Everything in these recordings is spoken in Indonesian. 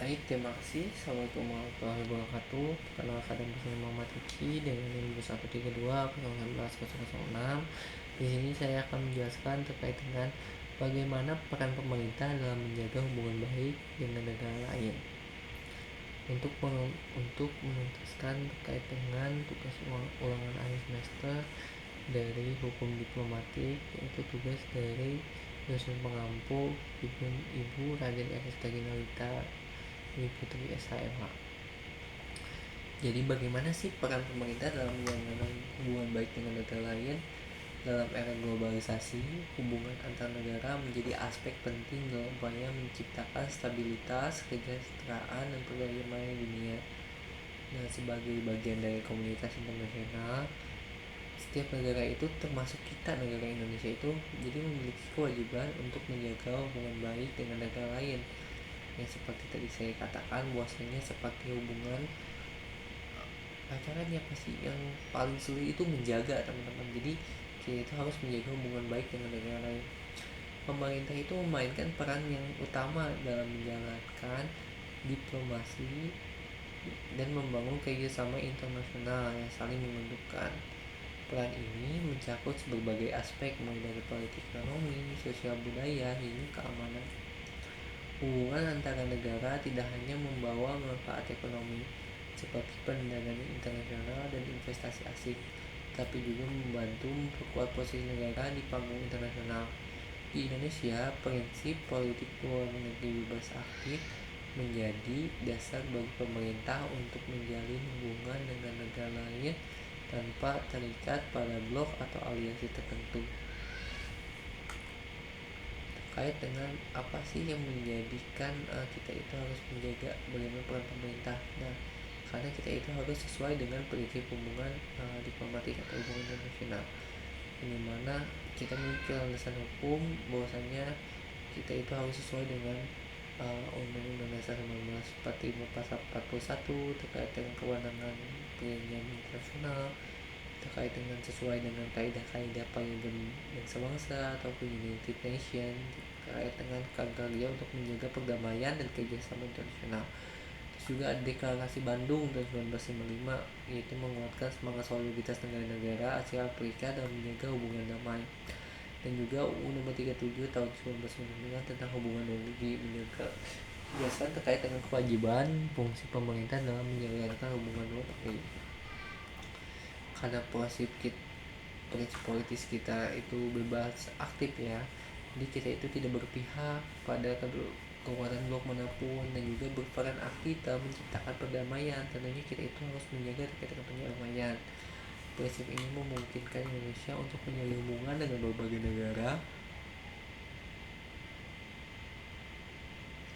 Baik, terima kasih. Assalamualaikum warahmatullahi wabarakatuh. Perkenalkan nama saya Muhammad Riki dengan NIM 132 Di sini saya akan menjelaskan terkait dengan bagaimana peran pemerintah dalam menjaga hubungan baik dengan negara lain. Untuk menuntaskan terkait dengan tugas ulangan akhir semester dari hukum diplomatik, yaitu tugas dari dosen pengampu Ibu Raden Erista Ginalita Putri SHMH. Jadi bagaimana sih peran pemerintah dalam menjalankan hubungan baik dengan negara lain? Dalam era globalisasi, hubungan antar negara menjadi aspek penting dalam upaya menciptakan stabilitas, kesejahteraan, dan perdamaian dunia. Nah, sebagai bagian dari komunitas internasional, setiap negara itu termasuk kita, negara Indonesia itu jadi memiliki kewajiban untuk menjaga hubungan baik dengan negara lain. Yang seperti tadi saya katakan, bahwasanya seperti hubungan pacaran ya pasti yang paling sulit itu menjaga, teman-teman. Jadi kita itu harus menjaga hubungan baik dengan negara lain. Pemerintah itu memainkan peran yang utama dalam menjalankan diplomasi dan membangun kerjasama internasional yang saling menguntungkan. Peran ini mencakup berbagai aspek, mulai dari politik, ekonomi, sosial, budaya, hingga keamanan. Hubungan antara negara tidak hanya membawa manfaat ekonomi seperti perdagangan internasional dan investasi asing, tapi juga membantu memperkuat posisi negara di panggung internasional. Di Indonesia, prinsip politik luar negeri bebas aktif menjadi dasar bagi pemerintah untuk menjalin hubungan dengan negara lain tanpa terikat pada blok atau aliansi tertentu. Terkait dengan apa sih yang menjadikan kita itu harus menjaga bagaimana peran pemerintah? Nah, karena kita itu harus sesuai dengan prinsip hubungan diplomatik atau hubungan internasional, di mana kita memiliki landasan hukum bahwasanya kita itu harus sesuai dengan Undang-Undang Dasar 1945 Pasal 41 terkait dengan kewenangan perjanjian internasional, terkait dengan sesuai dengan kaidah-kaidah paguyuban yang sebangsa ataupun United Nation, terkait dengan kerja untuk menjaga perdamaian dan kerjasama internasional. Terus juga ada Deklarasi Bandung tahun 1955, yaitu menguatkan semangat solidaritas negara-negara Asia Afrika dalam menjaga hubungan damai. Dan juga UU nomor 37 tahun 1999 tentang hubungan luar negeri menjaga jelaskan terkait dengan kewajiban fungsi pemerintah dalam menjalankan hubungan luar negeri. Karena prinsip politis kita itu bebas aktif ya, jadi kita itu tidak berpihak pada kekuatan blok manapun dan juga berperan aktif dalam menciptakan perdamaian. Tentunya kita itu harus menjaga terkait dengan perdamaian. Prinsip ini memungkinkan Indonesia untuk menjalin hubungan dengan berbagai negara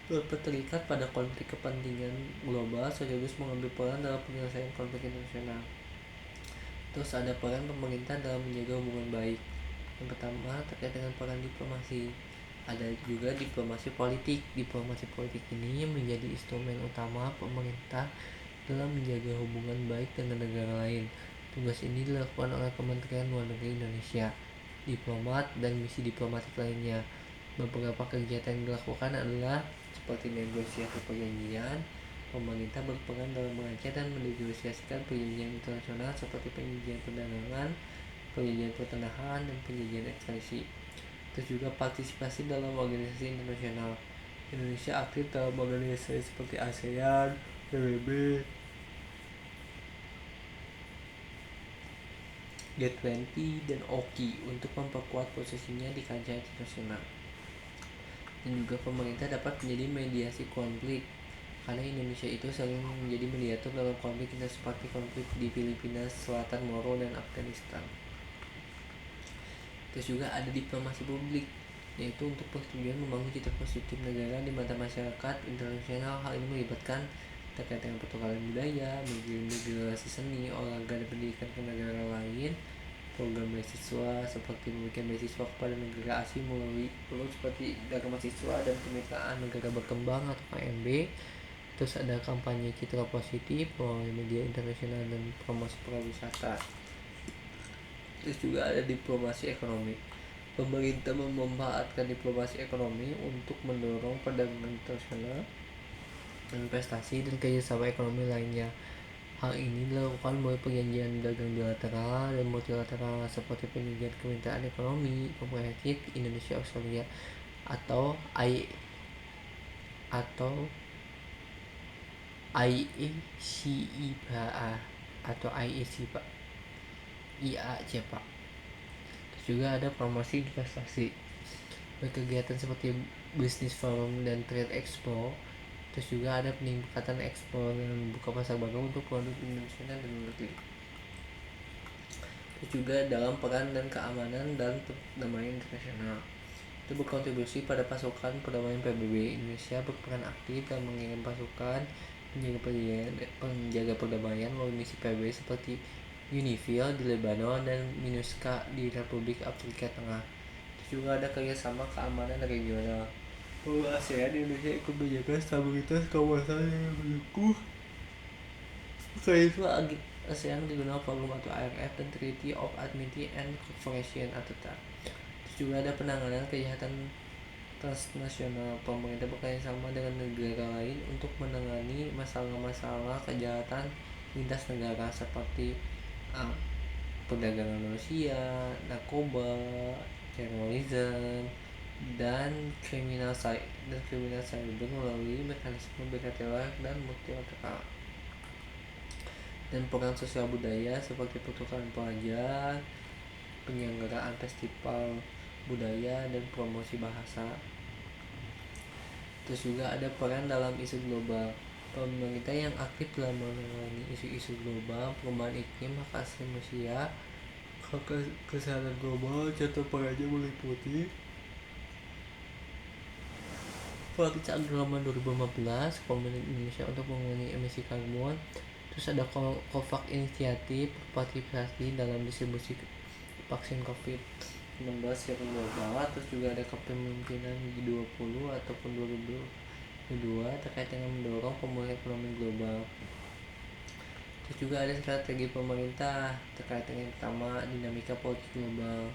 terikat pada konflik kepentingan global sekaligus mengambil peran dalam penyelesaian konflik internasional. Terus ada peran pemerintah dalam menjaga hubungan baik. Yang pertama terkait dengan peran diplomasi. Ada juga diplomasi politik. Diplomasi politik ini menjadi instrumen utama pemerintah dalam menjaga hubungan baik dengan negara lain. Tugas ini dilakukan oleh Kementerian Luar Negeri Indonesia, diplomat, dan misi diplomatik lainnya. Beberapa kegiatan yang dilakukan adalah seperti negosiasi perjanjian. Pemerintah berperan dalam merancang dan menegosiasikan perjanjian internasional seperti perjanjian perdagangan, perjanjian pertanahan, dan perjanjian ekstradisi. Terus juga partisipasi dalam organisasi internasional. Indonesia aktif dalam organisasi seperti ASEAN, PBB, G20, dan OKI untuk memperkuat posisinya di kancah internasional. Dan juga pemerintah dapat menjadi mediasi konflik, karena Indonesia itu sering menjadi mediator dalam konflik seperti konflik di Filipina Selatan, Moro, dan Afghanistan. Terus juga ada diplomasi publik, yaitu untuk persetujuan membangun citra positif negara di mata masyarakat internasional. Hal ini melibatkan terkait dengan pertukaran budaya, migrasi seni, olahraga, dan pendidikan ke negara lain, program beasiswa seperti memberikan beasiswa kepada negara asing melalui seperti program mahasiswa dan kemitraan negara berkembang atau KMB. Terus ada kampanye citra positif melalui media internasional dan promosi pariwisata. Terus juga ada diplomasi ekonomi. Pemerintah memanfaatkan diplomasi ekonomi untuk mendorong perdagangan internasional investasi, dan kerjasama ekonomi lainnya. Hal ini dilakukan melalui perjanjian dagang bilateral dan multilateral seperti Perjanjian Kemitraan Ekonomi Komprehensif Indonesia-Australia atau atau IACIPA atau IACPA. Terus juga ada promosi investasi, berkegiatan seperti Business Forum dan Trade Expo. Terus juga ada peningkatan ekspor yang membuka pasar baru untuk produk Indonesia dan luar negeri. Terus juga dalam peran dan keamanan dan perdamaian internasional, itu berkontribusi pada pasukan perdamaian PBB. Indonesia berperan aktif dalam mengirim pasukan penjaga perdamaian melalui misi PBB seperti UNIFIL di Lebanon dan MINUSCA di Republik Afrika Tengah. Terus juga ada kerjasama keamanan regional. ASEAN, Indonesia ikut menjaga stabilitas kawasan yang mendukung kehidupan ASEAN Regional Forum atau ARF dan Treaty of Amity and Cooperation atau TAC. Terus juga ada penanganan kejahatan transnasional. Pemerintah bekerja sama dengan negara lain untuk menangani masalah-masalah kejahatan lintas negara seperti perdagangan manusia, narkoba, terorisme, dan kriminal cyber melalui mekanisme bilateral dan multilateral. Dan program sosial budaya seperti pertukaran pelajar, penyelenggaraan festival budaya, dan promosi bahasa. Terus juga ada peran dalam isu global. Pemerintah yang aktif dalam menangani isu-isu global, perubahan iklim, hak asasi manusia, kesehatan global. Contoh perannya meliputi Paris Agreement 2015, Komitmen Indonesia untuk mengurangi emisi karbon. Terus ada COVAX inisiatif partisipasi dalam distribusi vaksin COVID-19 secara global. Terus juga ada kepemimpinan G20 ataupun 2022 terkait dengan mendorong pemulihan ekonomi global. Terus juga ada strategi pemerintah terkait dengan pertama dinamika politik global.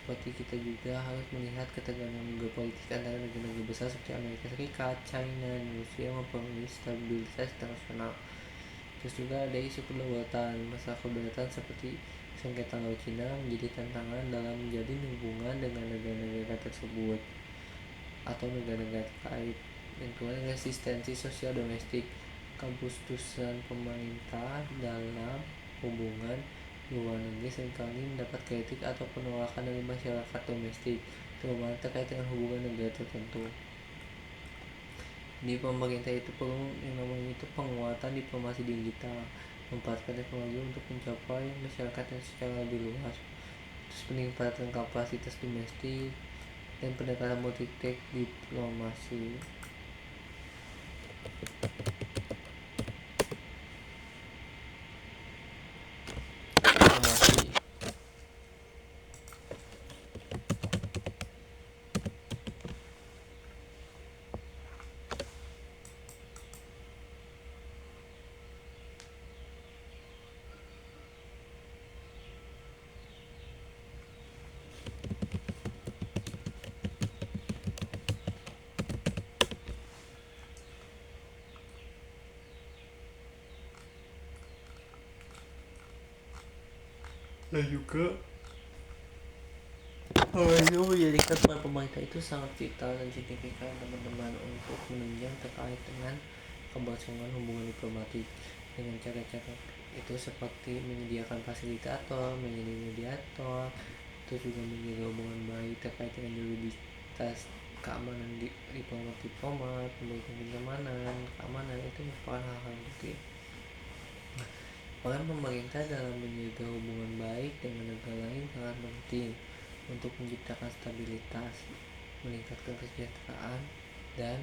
Seperti kita juga harus melihat ketegangan geopolitik antara negara-negara besar seperti Amerika Serikat, China, dan Rusia mempengaruhi stabilitas internasional. Terus juga ada isu kedaulatan. Masalah kedaulatan seperti sengketa laut Cina menjadi tantangan dalam menjalin hubungan dengan negara-negara tersebut atau negara-negara terkait. Yang kedua, resistensi sosial domestik, keputusan pemerintah dalam hubungan luar negeri seringkali mendapat kritik atau penolakan dari masyarakat domestik, terutama terkait dengan hubungan negara tertentu. Di pemerintah itu perlu yang namanya itu penguatan diplomasi digital, memanfaatkan teknologi untuk mencapai masyarakat yang secara lebih luas. Terus peningkatan kapasitas domestik dan pendekatan multitek diplomasi. Dan juga itu menjadikan peran pemerintah itu sangat vital dan signifikan teman-teman untuk menunjang terkait dengan keberlangsungan hubungan diplomatik dengan cara-cara itu seperti menyediakan fasilitator, menjadi mediator, itu juga menjaga hubungan baik terkait dengan juriditas keamanan diplomat, memberikan kenyamanan, keamanan, itu merupakan hal-hal penting. Peran pemerintah dalam menjaga hubungan baik dengan negara lain sangat penting untuk menciptakan stabilitas, meningkatkan kesejahteraan, dan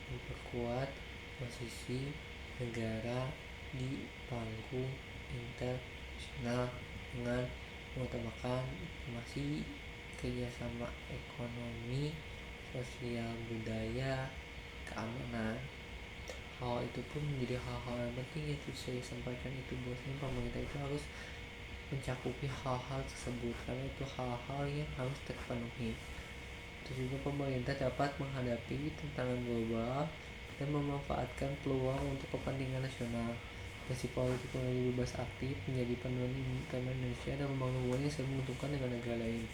memperkuat posisi negara di panggung internasional dengan mengutamakan diplomasi, kerjasama ekonomi, sosial, budaya, keamanan. Hal itu pun menjadi hal-hal yang penting yang saya sampaikan itu, bahwasanya pemerintah itu harus mencakupi hal-hal tersebut karena itu hal-hal yang harus terpenuhi. Terus juga pemerintah dapat menghadapi tantangan global dan memanfaatkan peluang untuk kepentingan nasional. Prinsip politik yang bebas aktif menjadi panduan utama Indonesia dalam membangun hubungan yang saling menguntungkan dengan negara lain.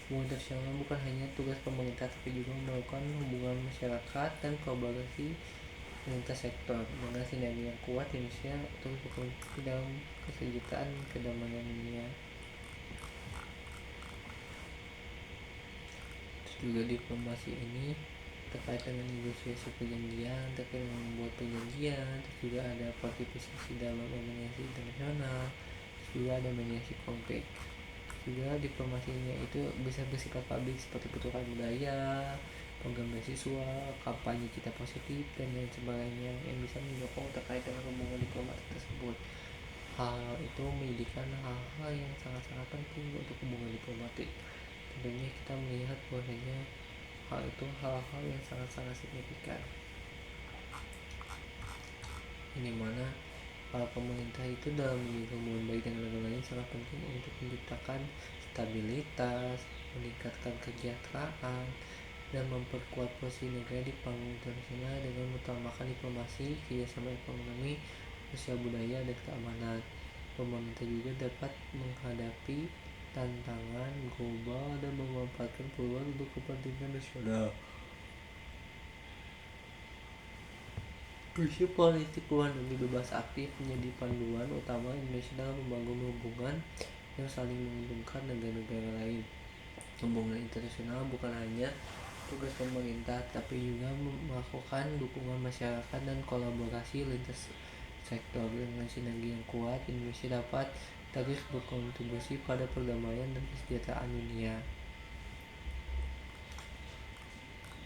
Hubungan internasional bukan hanya tugas pemerintah, tapi juga melakukan hubungan masyarakat dan kolaborasi lintas sektor. Dengan sinergi yang kuat, Indonesia terus berkontribusi dalam kesejahteraan dan kedamaian dunia. Terus juga diplomasi ini terkait dengan negosiasi perjanjian, terkait dengan membuat perjanjian, terus juga ada partisipasi dalam organisasi internasional, terus juga ada mediasi konflik. Juga diplomasinya itu bisa bersifat publik seperti pertukaran budaya, program beasiswa, kampanye cita positif, dan lain sebagainya yang bisa mendukung terkait dengan hubungan diplomatik tersebut. Hal itu menjadikan hal-hal yang sangat-sangat penting untuk hubungan diplomatik. Tentunya kita melihat bahwasanya hal itu hal-hal yang sangat-sangat signifikan, ini mana para pemerintah itu dalam menjaga hubungan baik dengan negara lain sangat penting untuk menciptakan stabilitas, meningkatkan kesejahteraan, dan memperkuat posisi negara di panggung internasional dengan mengutamakan diplomasi, kerjasama ekonomi, sosial budaya, dan keamanan. Pemerintah juga dapat menghadapi tantangan global dan memanfaatkan peluang untuk kepentingan nasional. Prinsip politik luar negeri bebas aktif menjadi panduan utama Indonesia dalam membangun hubungan yang saling menguntungkan dengan negara lain. Hubungan internasional bukan hanya tugas pemerintah, tapi juga melakukan dukungan masyarakat dan kolaborasi lintas sektor. Dengan sinergi yang kuat, Indonesia dapat terus berkontribusi pada perdamaian dan kesejahteraan dunia.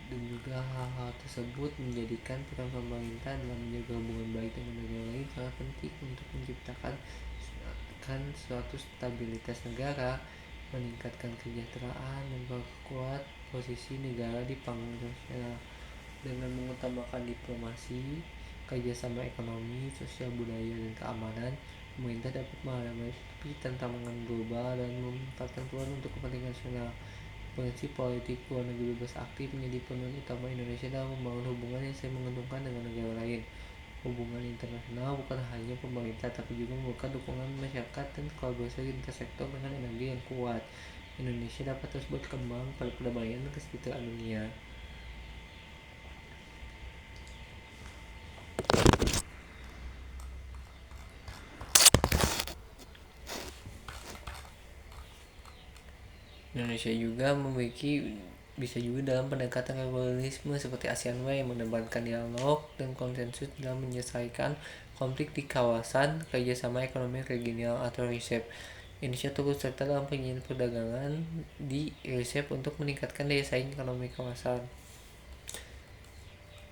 Dan juga hal-hal tersebut menjadikan peran pemerintah dalam menjaga hubungan baik dengan negara lain sangat penting untuk menciptakan suatu stabilitas negara, meningkatkan kesejahteraan, dan memperkuat posisi negara di panggung internasional. Dengan mengutamakan diplomasi, kerjasama ekonomi, sosial budaya, dan keamanan, pemerintah dapat menghadapi tantangan global dan memanfaatkan peluang untuk kepentingan nasional. Prinsip politik luar negeri bebas aktif menjadi panduan utama Indonesia dalam membangun hubungan yang saling menguntungkan dengan negara lain. Hubungan internasional bukan hanya pemerintah, tapi juga memerlukan dukungan masyarakat dan kolaborasi lintas sektor dengan energi yang kuat. Indonesia dapat terus berkembang pada perdamaian dan kesejahteraan dunia. Indonesia juga bisa juga dalam pendekatan globalisme seperti ASEAN Way yang mendepankan dialog dan konsensus dalam menyelesaikan konflik di kawasan, kerjasama ekonomi regional atau RCEP. Indonesia turut serta dalam perjanjian perdagangan di RCEP untuk meningkatkan daya saing ekonomi kawasan.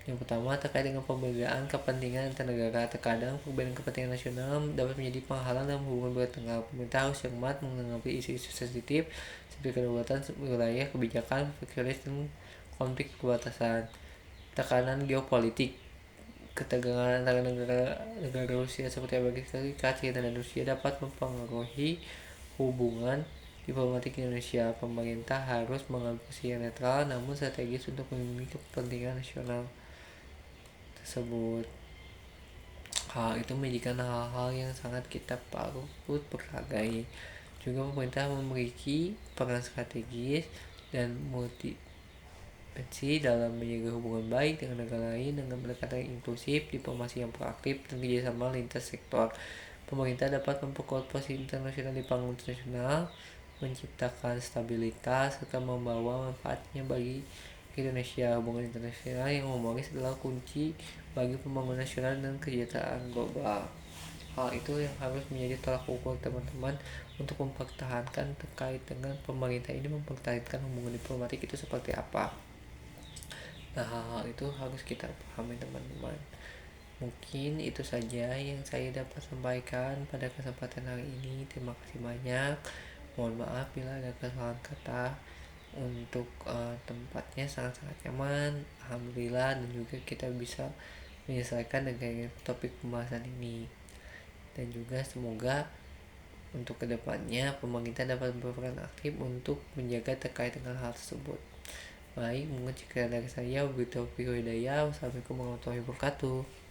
Yang pertama, terkait dengan pembedaan kepentingan antar negara. Terkadang perbedaan kepentingan nasional dapat menjadi penghalang dalam hubungan bertengkar. Pemerintah harus cermat menanggapi isu-isu sensitif seperti kedaulatan wilayah, kebijakan proteksionis, dan konflik perbatasan. Tekanan geopolitik, ketegangan antara negara Rusia seperti Amerika Serikat, China, dan Rusia dapat mempengaruhi hubungan diplomatik Indonesia. Pemerintah harus mengambil posisi yang netral namun strategis untuk melindungi kepentingan nasional tersebut. Hal itu menjadikan hal-hal yang sangat kita patut berhargai. Juga pemerintah memiliki peran strategis dan multidimensi dalam menjaga hubungan baik dengan negara lain dengan pendekatan inklusif, diplomasi yang proaktif, dan kerjasama lintas sektor. Pemerintah dapat memperkuat posisi internasional di panggung internasional, menciptakan stabilitas, serta membawa manfaatnya bagi Indonesia. Hubungan internasional yang harmonis adalah kunci bagi pembangunan nasional dan kesejahteraan global. Hal itu yang harus menjadi tolak ukur teman-teman untuk mempertahankan terkait dengan pemerintah ini mempertahankan hubungan diplomatik itu seperti apa. Nah, hal-hal itu harus kita pahami teman-teman. Mungkin itu saja yang saya dapat sampaikan pada kesempatan hari ini. Terima kasih banyak. Mohon maaf bila ada kesalahan kata. Untuk tempatnya sangat-sangat nyaman, alhamdulillah, dan juga kita bisa menyelesaikan dengan topik pembahasan ini. Dan juga semoga untuk kedepannya pemerintah dapat berperan aktif untuk menjaga terkait dengan hal tersebut. Baik, mungkin sekian dari saya. Wabillahi taufiq wal hidayah. Wassalamualaikum warahmatullahi wabarakatuh.